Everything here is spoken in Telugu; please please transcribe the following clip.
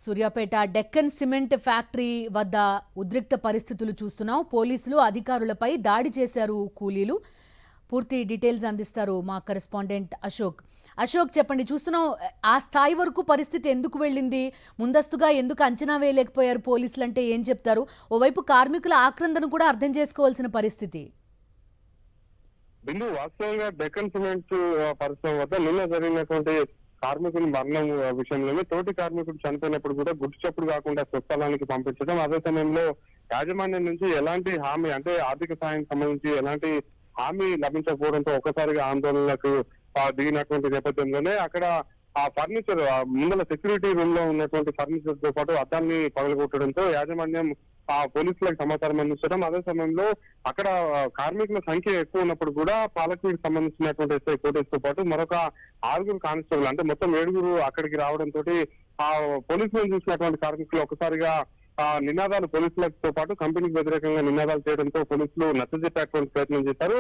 సూర్యాపేట డెక్కన్ సిమెంట్ ఫ్యాక్టరీ వద్ద ఉద్రిక్త పరిస్థితులు చూస్తున్నాం. పోలీసులు అధికారులపై దాడి చేశారు కూలీలు. పూర్తి డీటెయిల్స్ అందిస్తారు మా కరెస్పాండెంట్ అశోక్. అశోక్, చెప్పండి, చూస్తున్నాం ఆ స్థాయి వరకు పరిస్థితి ఎందుకు వెళ్ళింది? ముందస్తుగా ఎందుకు అంచనా వేయలేకపోయారు పోలీసులు అంటే ఏం చెప్తారు? ఓవైపు కార్మికుల ఆక్రందన కూడా అర్థం చేసుకోవాల్సిన పరిస్థితి. బిందు, వాస్తవంగా డెక్కన్ సిమెంట్ పరిశ్రమ వద్ద నిన్న జరిగినటువంటి కార్మికుల మరణం విషయంలోనే తోటి కార్మికుడు చనిపోయినప్పుడు కూడా గుర్తు చప్పుడు కాకుండా స్వస్థలానికి పంపించడం, అదే సమయంలో యాజమాన్యం నుంచి ఎలాంటి హామీ, అంటే ఆర్థిక సాయం సంబంధించి ఎలాంటి హామీ లభించకపోవడంతో ఒక్కసారిగా ఆందోళనలకు దిగినటువంటి నేపథ్యంలోనే అక్కడ ఆ ఫర్నిచర్, ముందల సెక్యూరిటీ రూమ్ లో ఉన్నటువంటి ఫర్నిచర్ తో పాటు అద్దాన్ని పగలగొట్టడంతో యాజమాన్యం ఆ పోలీసులకు సమాచారం అందించడం, అదే సమయంలో అక్కడ కార్మికుల సంఖ్య ఎక్కువ ఉన్నప్పుడు కూడా పాలకుడికి సంబంధించినటువంటి ఎస్ఐ కోటేష్ తో పాటు మరొక 6 కానిస్టేబుల్, అంటే మొత్తం 7 అక్కడికి రావడంతో ఆ పోలీసులను చూసినటువంటి కార్మికులు ఒకసారిగా నినాదాలు పోలీసులతో పాటు కంపెనీకి వ్యతిరేకంగా నినాదాలు చేయడంతో పోలీసులు నచ్చజెప్పేటువంటి ప్రయత్నం చేశారు.